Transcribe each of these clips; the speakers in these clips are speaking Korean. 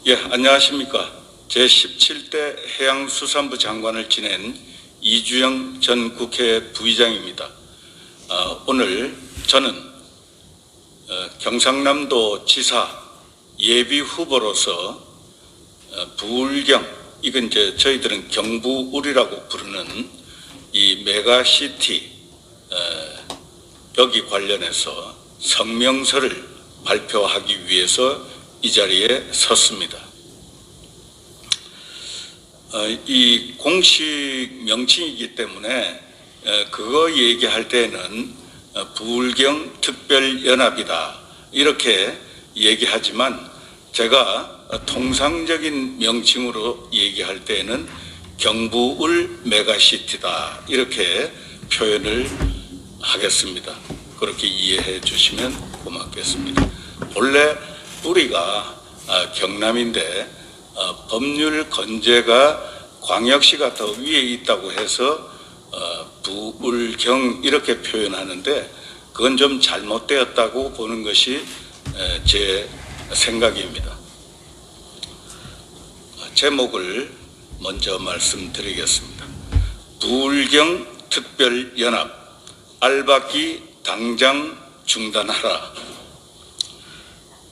예, 안녕하십니까. 제17대 해양수산부 장관을 지낸 이주영 전 국회 부의장입니다. 오늘 저는 경상남도 지사 예비 후보로서 부울경, 이건 이제 저희들은 경부울이라고 부르는 이 메가시티 여기 관련해서 성명서를 발표하기 위해서 이 자리에 섰습니다. 이 공식 명칭이기 때문에 그거 얘기할 때는 부울경 특별연합이다 이렇게 얘기하지만 제가 통상적인 명칭으로 얘기할 때는 경부울 메가시티다 이렇게 표현을 하겠습니다. 그렇게 이해해 주시면 고맙겠습니다. 본래 우리가 경남인데 법률 건재가 광역시가 더 위에 있다고 해서 부울경 이렇게 표현하는데 그건 좀 잘못되었다고 보는 것이 제 생각입니다. 제목을 먼저 말씀드리겠습니다. 부울경 특별연합 알박기 당장 중단하라.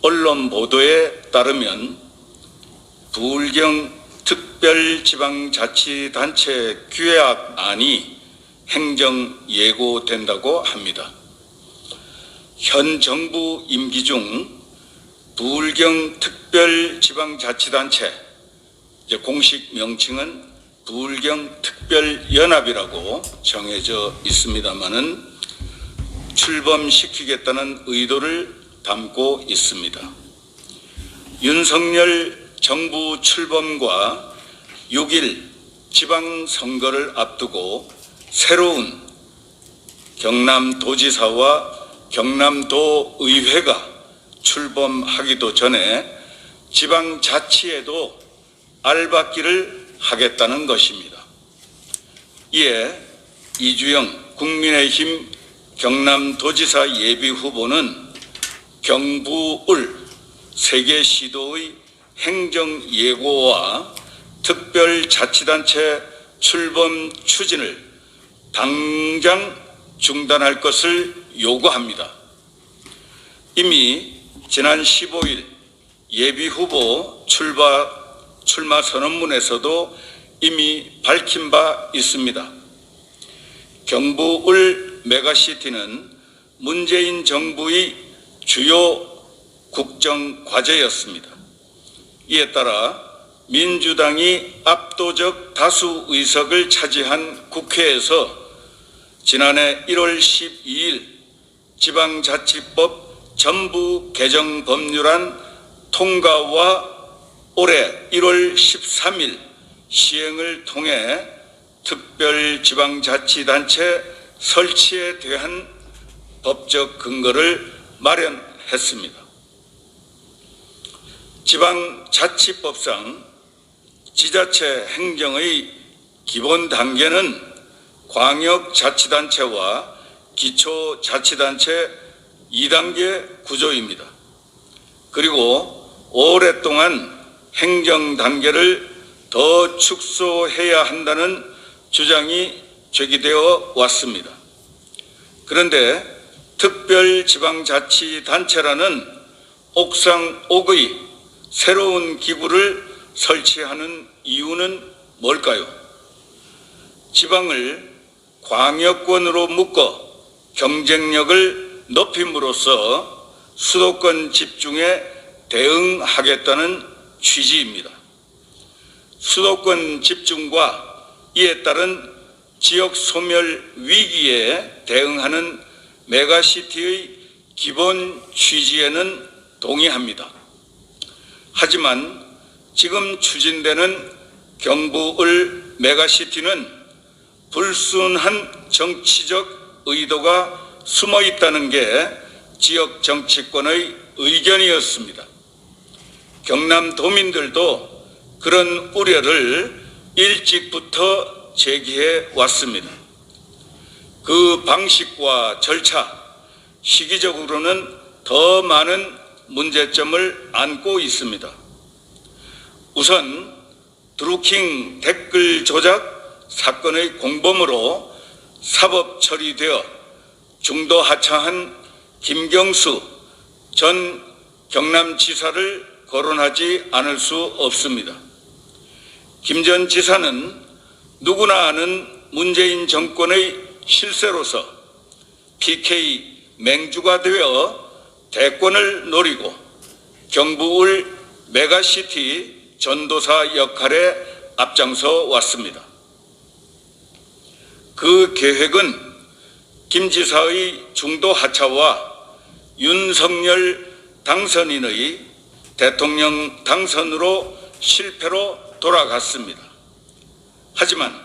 언론 보도에 따르면 부울경 특별지방자치단체 규약안이 행정 예고된다고 합니다. 현 정부 임기 중 부울경 특별지방자치단체, 공식 명칭은 부울경 특별연합이라고 정해져 있습니다마는 출범시키겠다는 의도를 담고 있습니다. 윤석열 정부 출범과 6일 지방선거를 앞두고 새로운 경남도지사와 경남도의회가 출범하기도 전에 지방자치에도 알박기를 하겠다는 것입니다. 이에 이주영 국민의힘 경남도지사 예비후보는 경부울 3개 시도의 행정예고와 특별자치단체 출범 추진을 당장 중단할 것을 요구합니다. 이미 지난 15일 예비후보 출마 선언문에서도 이미 밝힌 바 있습니다. 경부울 메가시티는 문재인 정부의 주요 국정 과제였습니다. 이에 따라 민주당이 압도적 다수 의석을 차지한 국회에서 지난해 1월 12일 지방자치법 전부 개정 법률안 통과와 올해 1월 13일 시행을 통해 특별지방자치단체 설치에 대한 법적 근거를 마련했습니다. 지방자치법상 지자체 행정의 기본 단계는 광역자치단체와 기초자치단체 2단계 구조입니다. 그리고 오랫동안 행정 단계를 더 축소해야 한다는 주장이 제기되어 왔습니다. 그런데 특별지방자치단체라는 옥상옥의 새로운 기구를 설치하는 이유는 뭘까요? 지방을 광역권으로 묶어 경쟁력을 높임으로써 수도권 집중에 대응하겠다는 취지입니다. 수도권 집중과 이에 따른 지역 소멸 위기에 대응하는 메가시티의 기본 취지에는 동의합니다. 하지만 지금 추진되는 경부울 메가시티는 불순한 정치적 의도가 숨어 있다는 게 지역 정치권의 의견이었습니다. 경남도민들도 그런 우려를 일찍부터 제기해 왔습니다. 그 방식과 절차, 시기적으로는 더 많은 문제점을 안고 있습니다. 우선 드루킹 댓글 조작 사건의 공범으로 사법 처리되어 중도 하차한 김경수 전 경남지사를 거론하지 않을 수 없습니다. 김 전 지사는 누구나 아는 문재인 정권의 실세로서 PK 맹주가 되어 대권을 노리고 경부울 메가시티 전도사 역할에 앞장서 왔습니다. 그 계획은 김 지사의 중도 하차와 윤석열 당선인의 대통령 당선으로 실패로 돌아갔습니다. 하지만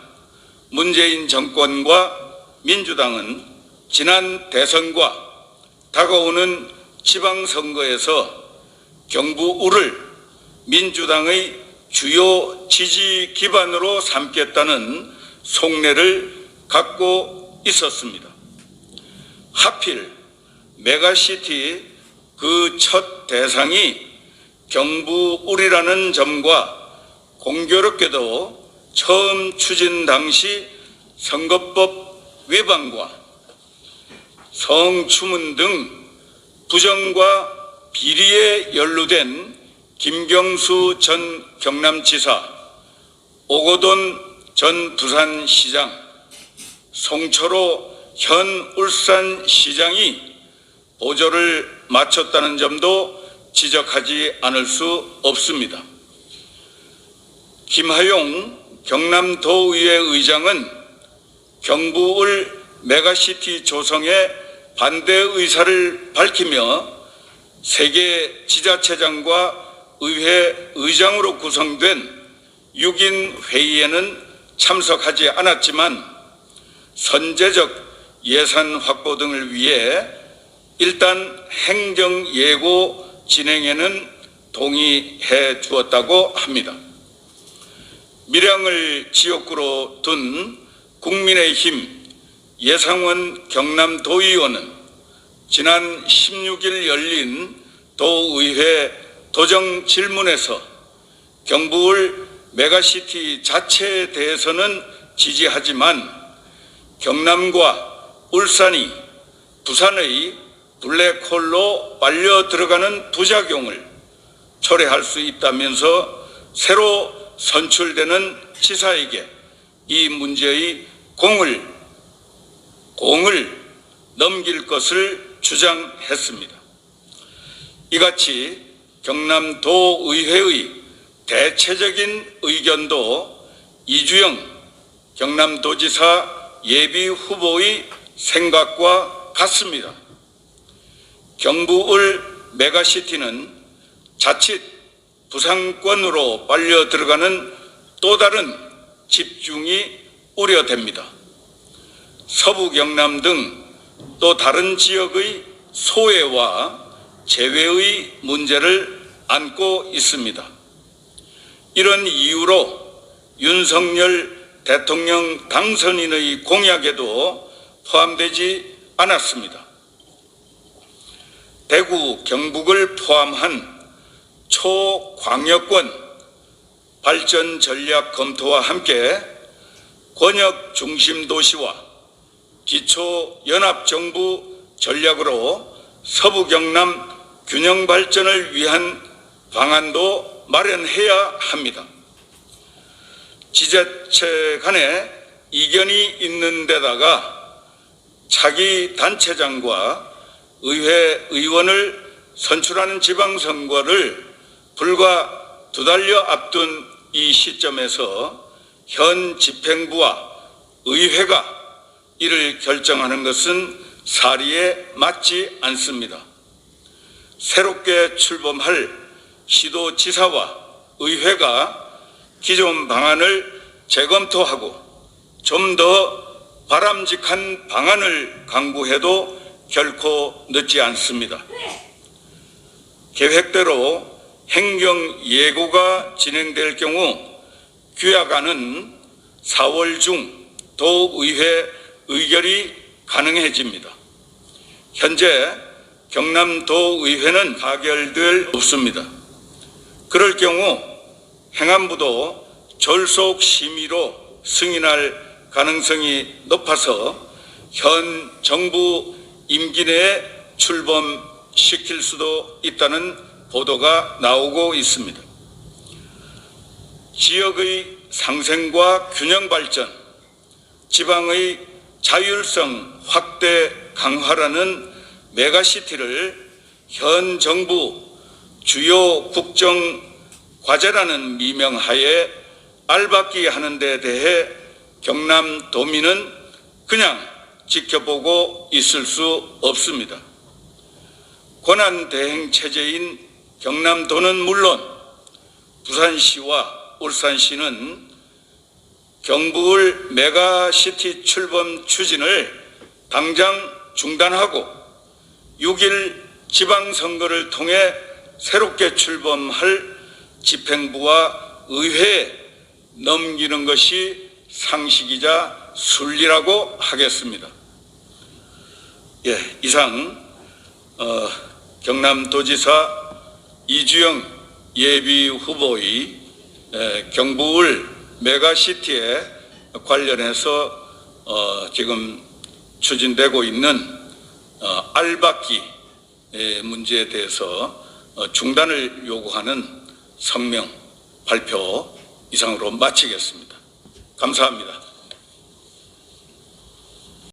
문재인 정권과 민주당은 지난 대선과 다가오는 지방선거에서 경부울을 민주당의 주요 지지 기반으로 삼겠다는 속내를 갖고 있었습니다. 하필 메가시티 그 첫 대상이 경부울이라는 점과 공교롭게도 처음 추진 당시 선거법 위반과 성추문 등 부정과 비리에 연루된 김경수 전 경남지사, 오거돈 전 부산시장, 송철호 현 울산시장이 보조를 마쳤다는 점도 지적하지 않을 수 없습니다. 김하용 경남도의회 의장은 경부울 메가시티 조성에 반대 의사를 밝히며 세계 지자체장과 의회 의장으로 구성된 6인 회의에는 참석하지 않았지만 선제적 예산 확보 등을 위해 일단 행정 예고 진행에는 동의해 주었다고 합니다. 밀양을 지역구로 둔 국민의힘 예상원 경남도의원은 지난 16일 열린 도의회 도정 질문에서 경부울 메가시티 자체에 대해서는 지지하지만 경남과 울산이 부산의 블랙홀로 빨려 들어가는 부작용을 초래할 수 있다면서 새로 선출되는 지사에게 이 문제의 공을 넘길 것을 주장했습니다. 이같이 경남도의회의 대체적인 의견도 이주영 경남도지사 예비 후보의 생각과 같습니다. 경부울 메가시티는 자칫 부상권으로 빨려 들어가는 또 다른 집중이 우려됩니다. 서부 경남 등 또 다른 지역의 소외와 재외의 문제를 안고 있습니다. 이런 이유로 윤석열 대통령 당선인의 공약에도 포함되지 않았습니다. 대구, 경북을 포함한 초광역권 발전 전략 검토와 함께 권역 중심 도시와 기초연합정부 전략으로 서부 경남 균형 발전을 위한 방안도 마련해야 합니다. 지자체 간에 이견이 있는 데다가 차기 단체장과 의회 의원을 선출하는 지방선거를 불과 2달여 앞둔 이 시점에서 현 집행부와 의회가 이를 결정하는 것은 사리에 맞지 않습니다. 새롭게 출범할 시도지사와 의회가 기존 방안을 재검토하고 좀 더 바람직한 방안을 강구해도 결코 늦지 않습니다. 계획대로 행정 예고가 진행될 경우 규약안은 4월 중 도의회 의결이 가능해집니다. 현재 경남도의회는 가결될 없습니다. 그럴 경우 행안부도 졸속 심의로 승인할 가능성이 높아서 현 정부 임기 내에 출범시킬 수도 있다는 보도가 나오고 있습니다. 지역의 상생과 균형 발전, 지방의 자율성 확대 강화라는 메가시티를 현 정부 주요 국정 과제라는 미명하에 알박기 하는 데 대해 경남도민은 그냥 지켜보고 있을 수 없습니다. 권한대행 체제인 경남도는 물론 부산시와 울산시는 경부울 메가시티 출범 추진을 당장 중단하고 6일 지방선거를 통해 새롭게 출범할 집행부와 의회에 넘기는 것이 상식이자 순리라고 하겠습니다. 이상 경남도지사 이주영 예비후보의 경부울 메가시티에 관련해서 지금 추진되고 있는 알박기 문제에 대해서 중단을 요구하는 성명 발표 이상으로 마치겠습니다. 감사합니다.